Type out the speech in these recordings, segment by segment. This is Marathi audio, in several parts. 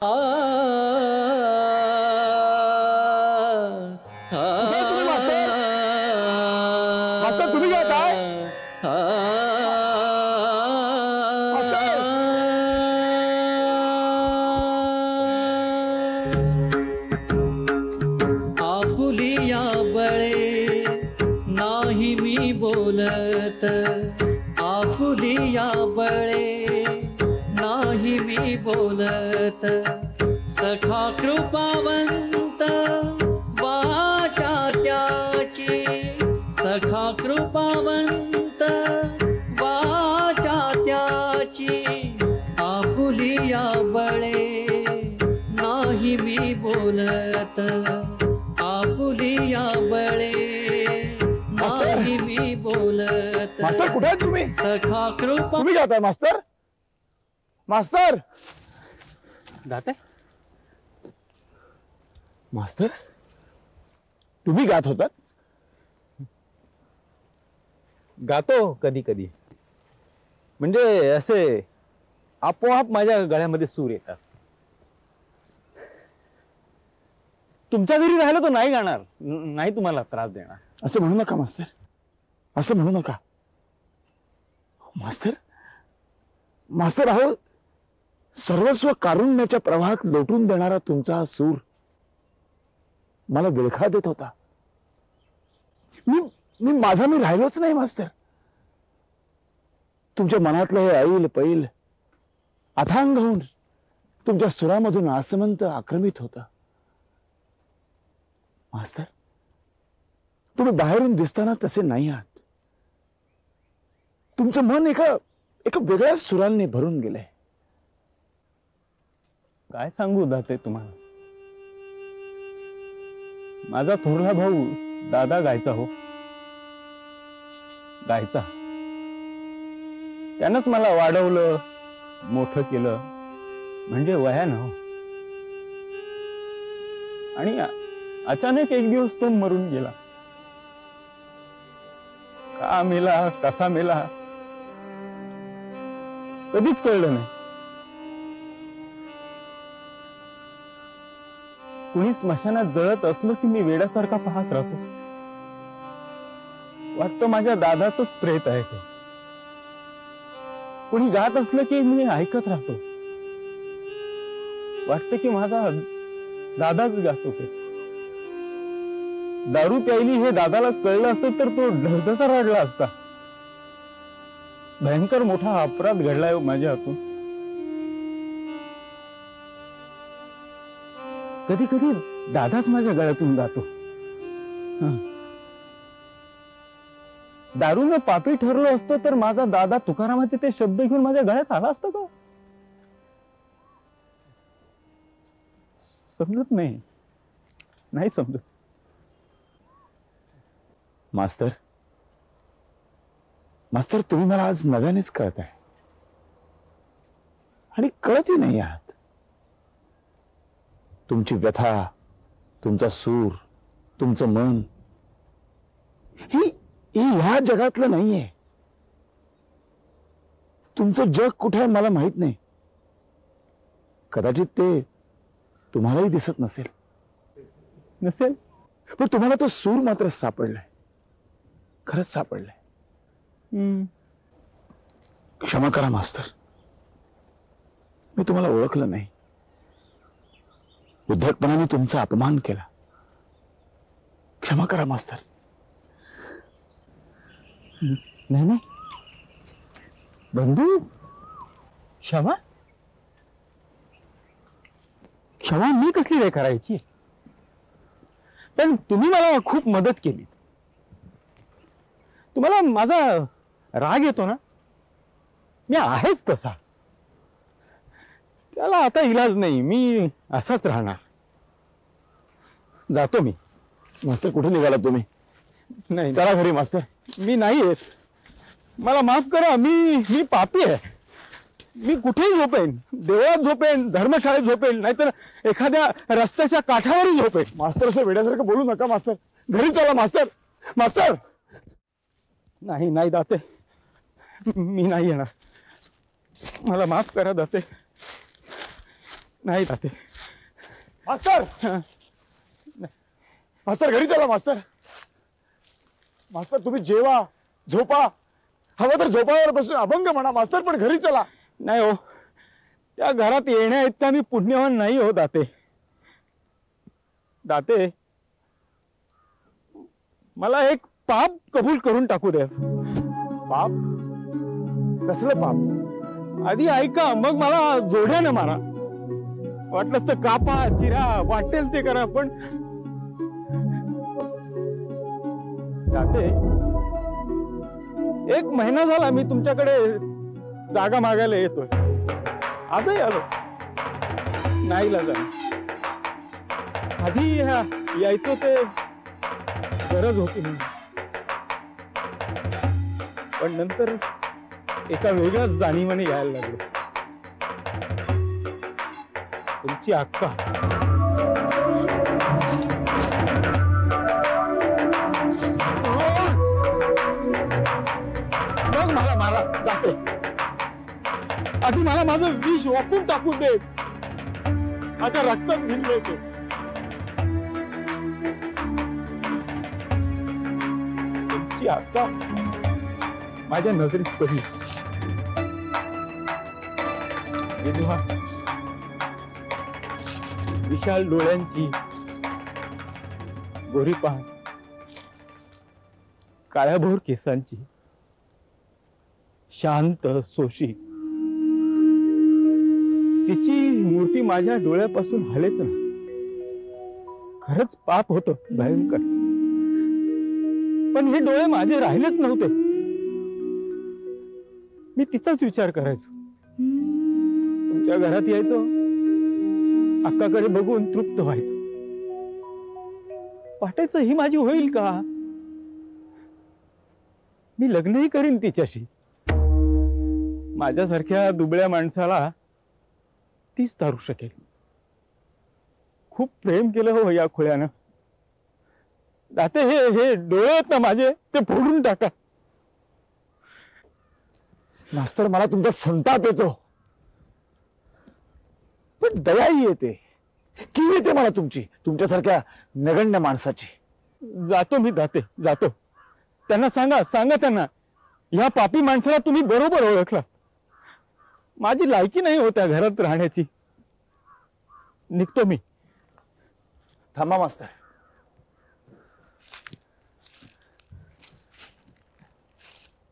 आ मास्तर मास्तर तुम्ही काय आपुलिया बळे नाही मी बोलत, आपुलिया बळे नाही मी बोलत, सखा कृपावंत वाचा त्याची, सखा कृपावंत वाचा त्याची, आपुलिया बळे नाही मी बोलत, आपुलिया बळे नाही मी बोलत। मास्तर कुठे आहे तुम्ही? सखा कृपा तुम्ही जाताय मास्तर? मास्तर गाते मास्तर तुम्ही गात होतात? गातो कधी कधी, म्हणजे असे आपोआप माझ्या गळ्यामध्ये सूर येतात। तुमच्या घरी राहिलं तो नाही गाणार, नाही तुम्हाला त्रास देणार। असं म्हणू नका मास्तर, असं म्हणू नका मास्तर। मास्तर अहो, सर्वस्व कारुण्याच्या प्रवाहात लोटून देणारा तुमचा हा सूर मला विळखा देत होता। मी माझा मी राहिलोच नाही मास्तर। तुमच्या मनातलं हे ऐल पैल अथांग होऊन तुमच्या सुरामधून आसमंत आक्रमित होता। मास्तर तुम्ही बाहेरून दिसताना तसे नाही आहात। तुमचं मन एका वेगळ्याच सुरांनी भरून गेलंय। काय सांगू दाते तुम्हाला, माझा थोरला भाऊ दादा गायचा हो, गायचा। त्यानंच मला वाढवलं, मोठं केलं, म्हणजे वयानं हो। आणि अचानक एक दिवस तो मरून गेला। का मेला, कसा मेला, कधीच कळलं नाही। कुणी स्मशानात जळत असलं की मी वेड्यासारखा पाहत राहतो। वाटतं माझ्या दादाचंच प्रेत आहे ते। कुणी गात असलं की मी ऐकत राहतो, वाटतं की माझा दादाच गातो ते। दारू प्यायली हे दादाला कळलं असतं तर तो ढसढसा रडला असता। भयंकर मोठा अपराध घडलाय माझ्या हातून। कधी कधी दादाच माझ्या गळ्यातून गातो। दारूने पापी ठरलो असतो तर माझा दादा तुकारामाचे ते शब्द घेऊन माझ्या गळ्यात आला असता का? समजत नाही, नाही समजत। मास्तर मास्तर तुम्ही मला आज नव्यानेच कळताय आणि कळतही नाही आहात। तुमची व्यथा, तुमचा सूर, तुमचं मन ही ह्या जगातलं नाहीये। तुमचं जग कुठे आहे मला माहित नाही, कदाचित ते तुम्हालाही दिसत नसेल, पण तुम्हाला तो सूर मात्र सापडलाय, खरंच सापडलाय। क्षमा करा मास्तर, मी तुम्हाला ओळखलं नाही, उद्धटपणाने तुमचा अपमान केला, क्षमा करा मास्तर। नाही नाही बंधू, क्षमा क्षमा मी कसली रे करायची? पण तुम्ही मला खूप मदत केली। तुम्हाला माझा राग येतो ना, मी आहेच तसा, त्याला आता इलाज नाही, मी असाच राहणार। जातो मी। मास्तर कुठे निघाला तुम्ही? नाही चला घरी मास्तर। मी नाही येत, मला माफ करा, मी पापी आहे। मी कुठेही झोपेन, देवळात झोपेन, धर्मशाळेत झोपेन, नाहीतर एखाद्या रस्त्याच्या काठावरही झोपेन। मास्तर असं वेड्यासारखं बोलू नका मास्तर, घरी चला मास्तर। मास्तर नाही नाही दाते, मी नाही येणार, मला माफ करा दाते, नाही ताते. मास्तर मास्तर घरी चला. मास्तर मास्तर तुम्ही जेवा झोपा. हवं तर झोपावर बसून अभंग म्हणा मास्तर, पण घरी चला. नाही हो, त्या घरात येण्या इतका मी पुण्यवान नाही हो दाते. दाते, मला एक पाप कबूल करून टाकू द्या. पाप? कसलं पाप? आधी ऐका, मग मला जोड्यानं मारा. वाटलंच तर कापा चिरा वाटेल ते करा, पण दाते, 1 महिना झाला मी तुमच्याकडे जागा मागायला येतोय. आजही आलो नाही लाजा. आधी यायचो ते गरज होती म्हणून, पण नंतर एका वेगळ्याच जाणीवाने यायला लागलो. तुमची अक्का मग मला मारा जाते. आधी मला माझं विष वापरून टाकू दे. माझ्या रक्तात भिनलं होतं. तुमची अक्का माझ्या नजरेत पडली. विधवा विशाल डोळ्यांची, गोरी पान, काळ्याभोर केसांची, शांत सोशी. तिची मूर्ती माझ्या डोळ्यापासून हलेच ना. खरंच पाप होतं भयंकर, पण हे डोळे माझे राहिलेच नव्हते. मी तिचाच विचार करायचो. तुमच्या घरात यायचो, अक्काकडे बघून तृप्त व्हायचो. वाटायचं ही माझी होईल का? मी लग्नही करीन तिच्याशी. माझ्यासारख्या दुबळ्या माणसाला तीच तारू शकेल. खूप प्रेम केलं हो या खुळ्यानं. दाते, हे डोळे आहेत ना माझे, ते फोडून टाका. मास्तर मला तुमचा संताप येतो, पण दयाही येते, कीव येते मला तुमच्यासारख्या नगण्य माणसाची. जातो मी दाते, जातो. त्यांना सांगा त्यांना, ह्या पापी माणसाला तुम्ही बरोबर ओळखला. माझी लायकी नाही होत्या घरात राहण्याची. निघतो मी. थांबा मास्तर.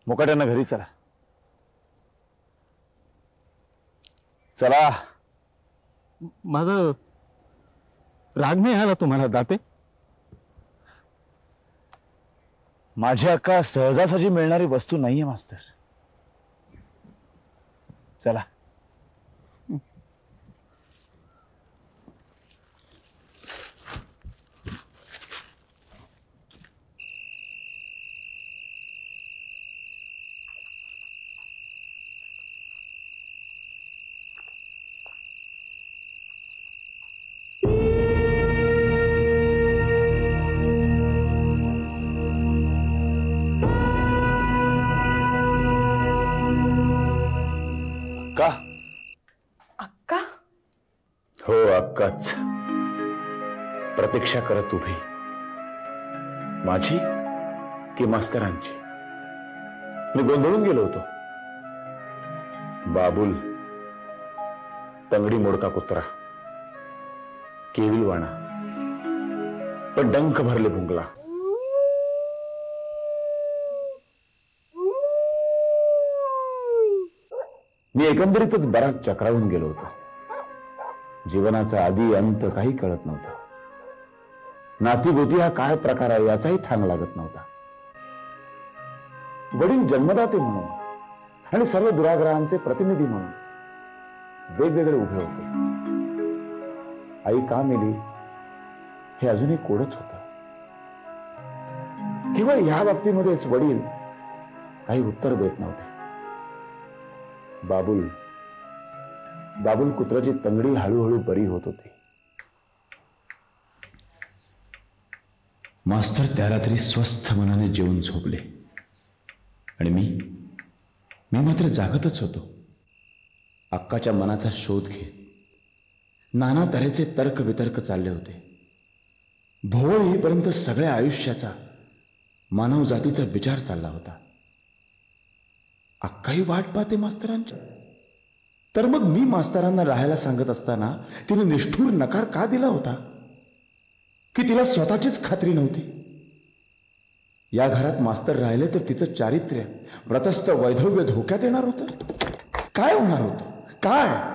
मुकाट्यानं घरी चला. चला. माझा राग नाही आला तुम्हाला दाते? माझी अक्का सहजासहजी मिळणारी वस्तू नाहीये मास्तर. चला. अक्का. अक्का? हो, अक्काच. प्रतीक्षा करत उभी. माझी की मास्तरांची? मी गोंधळून गेलो होतो. बाबुल, तंगडी मोडका कुत्रा, केविलवाणा, पण डंख भरले भुंगला. मी एकंदरीतच बराच चक्रावून गेलो होतो. जीवनाचा आधी अंत काही कळत नव्हता. नातीगोती हा काय प्रकार आहे याचाही ठांग लागत नव्हता. वडील जन्मदाते म्हणून आणि सर्व दुराग्रहांचे प्रतिनिधी म्हणून वेगवेगळे उभे होते. आई का मेली हे अजूनही कोडच होतं. केवळ ह्या बाबतीमध्येच वडील काही उत्तर देत नव्हते. बाबुल कुत्राची तंगडी हळूहळू बरी होत होती. मास्तर त्या रात्री स्वस्थ मनाने जेवून झोपले आणि मी मात्र जागतच होतो. अक्काच्या मनाचा शोध घेत, नाना तऱ्हेचे तर्क वितर्क चालले होते. भोवळ येईपर्यंत सगळ्या आयुष्याचा मानवजातीचा विचार चालला होता. अक्काही वाट पाहते मास्तरांची. तर मग मी मास्तरांना राहायला सांगत असताना तिने निष्ठुर नकार का दिला होता? की तिला स्वतःचीच खात्री नव्हती? या घरात मास्तर राहिले तर तिचं चारित्र्य, व्रतस्थ वैधव्य धोक्यात येणार होतं. काय होणार होतं? काय?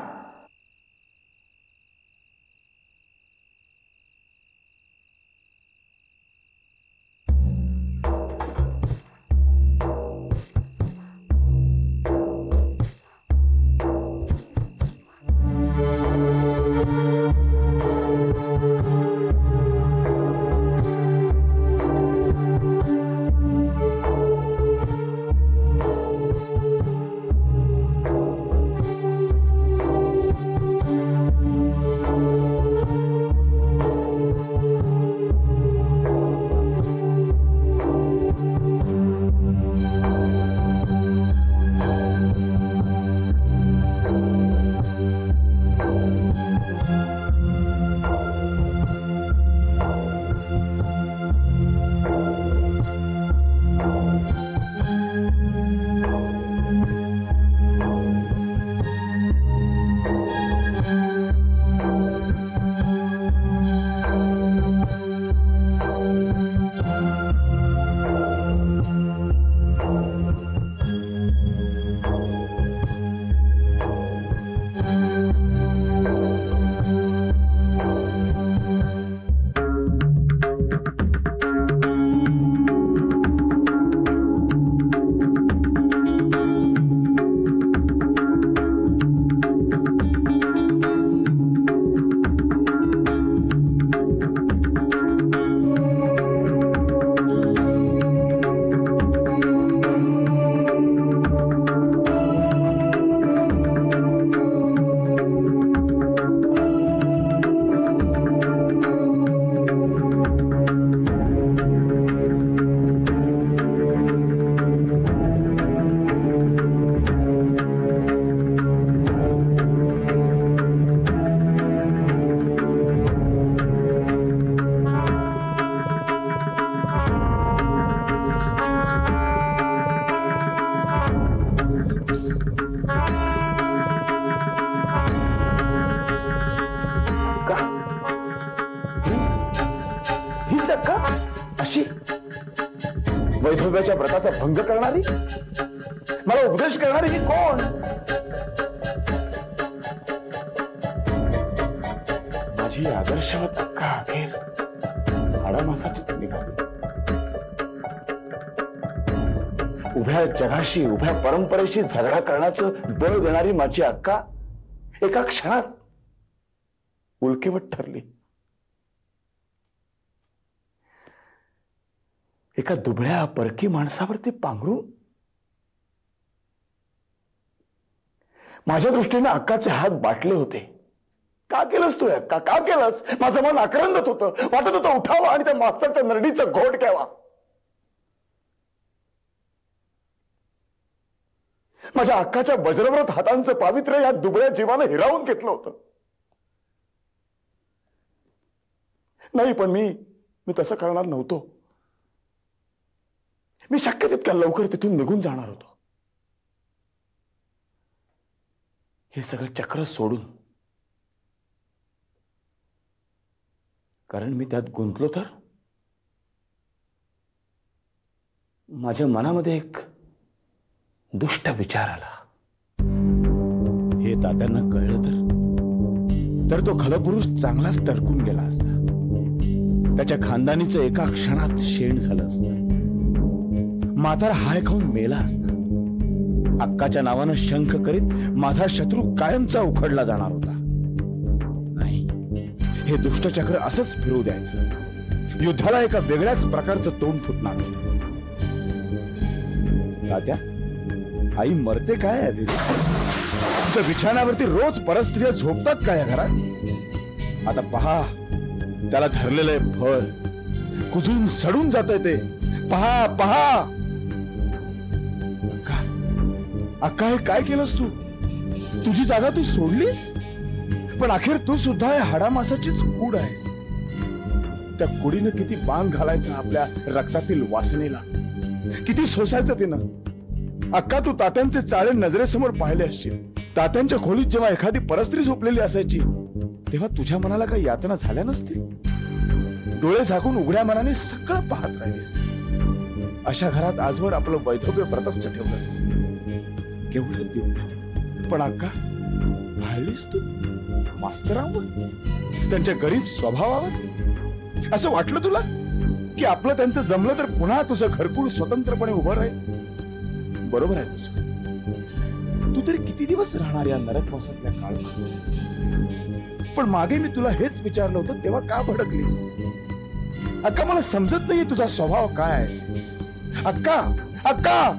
अशी वैधव्याच्या व्रताचा भंग करणारी, मला उपदेश करणारी ही कोण? माझी आदर्शवत अक्का अखेर हाडामासाचीच निघाली. उभ्या जगाशी, उभ्या परंपरेशी झगडा करण्याचं बळ देणारी माझी अक्का एका क्षणात उल्केवट ठरली. एका दुबळ्या परकी माणसावरती पांघरून. माझ्या दृष्टीने अक्काचे हात बाटले होते. का केलंस तू अक्का, का केलंस? माझं मन आक्रंदत होतं. वाटत होतं उठावं आणि त्या मास्तरच्या नरडीचं घोट घ्यावा. माझ्या अक्काच्या वज्रव्रत हातांचं पावित्र्य या दुबळ्या जीवानं हिरावून घेतलं होतं. नाही, पण मी तसं करणार नव्हतो. मी शक्य तितक्या लवकर तिथून निघून जाणार होतो. हे सगळं चक्र सोडून. कारण मी त्यात गुंतलो तर माझ्या मनामध्ये एक दुष्ट विचार आला. हे तात्यांना कळलं तर तो खलपुरुष चांगलाच टरकून गेला असता. त्याच्या खानदानीचं एका क्षणात शेण झालं असतं. म्हातारा हाय खाऊन मेला असता. अक्काच्या नावानं शंख करीत माझा शत्रू कायमचा उखडला जाणार होता. नाही, हे दुष्टचक्र असंच फिरू द्यायचं. युद्धाला एका वेगळ्याच प्रकारचं तोंड फुटणार. तात्या, आई मरते काय? तुझ्या बिछाण्यावरती रोज परस्त्रिया झोपतात का या घरात? आता पहा, त्याला धरलेलं फळ कुजून सडून जातंय ते. पहा पहा. अक्का, हे काय केलंस तू? तुझी जागा तू सोडलीस? पण अखेर तू सुद्धा या हाडामासाचीच कूड आहेस. त्या कुडीनं किती बांग घालायचा आपल्या रक्तातील वासनेला, किती सोसायचं तिनं. अक्का, तू तात्यांचे चाळे नजरेसमोर पाहिले असशील. तात्यांच्या खोलीत जेव्हा एखादी परस्त्री झोपलेली असायची तेव्हा तुझ्या मनाला काही यातना झाल्या नसतील. डोळे झाकून उघड्या मनाने सगळं पाहत राहिलीस. अशा घरात आजवर आपलं वैधव्य प्रतस्थ ठेवलंस. केवढं दिव्य. पण अक्का, भाळलीस तू मास्तरांवर, त्यांच्या गरीब स्वभावावर. असं वाटलं तुला की आपलं त्यांचं जमलं तर पुन्हा तुझं घरकुल स्वतंत्रपणे उभं राहील. बरोबर आहे तुझं. तू तरी किती दिवस राहणार या नरकवासातल्या काळात. पण मागे मी तुला हेच विचारलं होतं तेव्हा का भडकलीस? अक्का, मला समजत नाहीये तुझा स्वभाव काय आहे. अक्का, अक्का.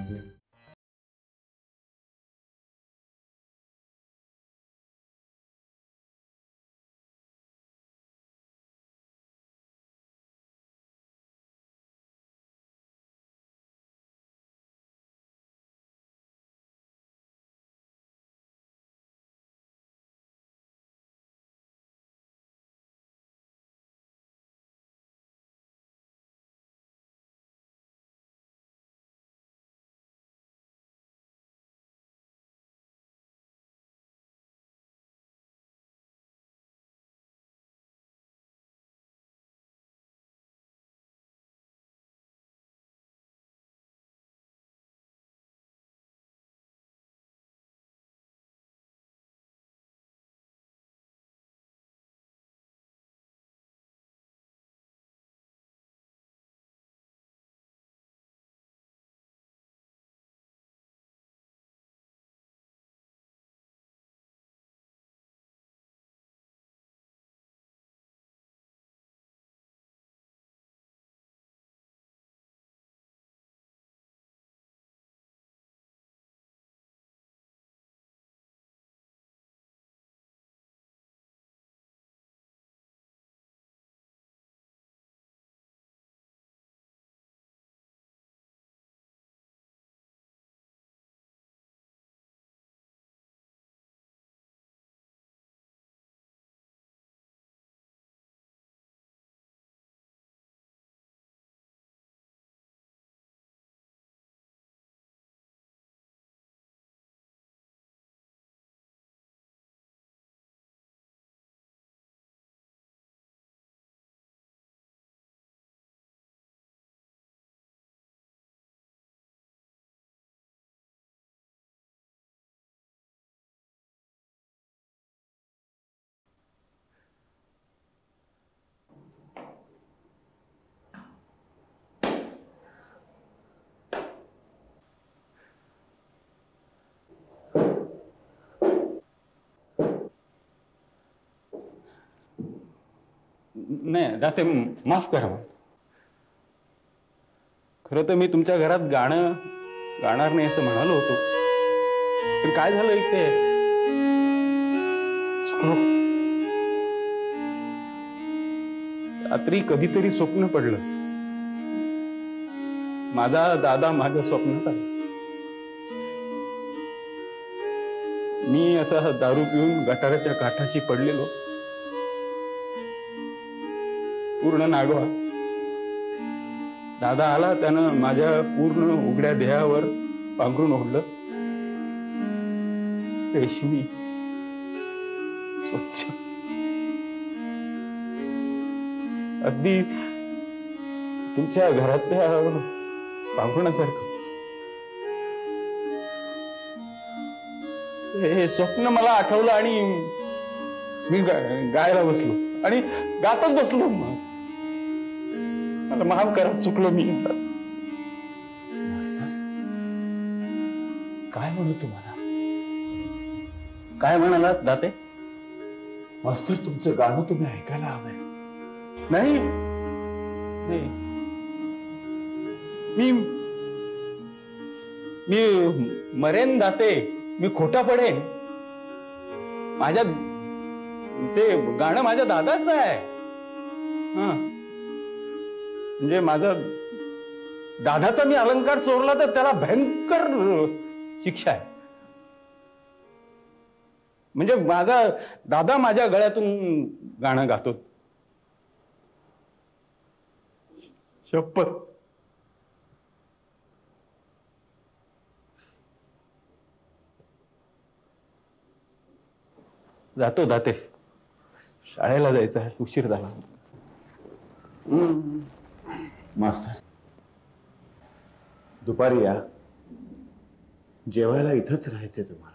नाही दाते, माफ करा. खरं तर मी तुमच्या घरात गाणं गाणार नाही असं म्हणालो होतो, पण काय झालं एक ते रात्री कधीतरी स्वप्न पडलं. माझा दादा माझ्या स्वप्नात आला. मी असा दारू पिऊन गटाराच्या काठाशी पडलेलो, पूर्ण नागवा. दादा आला, त्यानं माझ्या पूर्ण उघड्या देहावर पांघरून ओढलं. रेशमी, स्वच्छ, अगदी तुमच्या घरातल्या पांघरुणासारखं. हे स्वप्न मला आठवलं आणि मी गायला बसलो आणि गातच बसलो. मला माफ करा, चुकलो मी. मास्तर, काय म्हणू तुम्हाला? काय म्हणालात दाते? मास्तर, तुमचं गाणं तुम्ही ऐकायला हवंय. नाही नाही, मी मरेन दाते, मी खोटा पडेन. माझ्या ते गाणं माझ्या दादाचं आहे. म्हणजे माझा दादाचा मी अलंकार चोरला तर त्याला भयंकर शिक्षा आहे. म्हणजे माझा दादा माझ्या गळ्यातून गाणं गातो. शपथ. जातो दाते, शाळेला जायचं आहे, उशीर झाला. मास्तर, दुपारी या, जेवायला इथंच राहायचे तुम्हाला.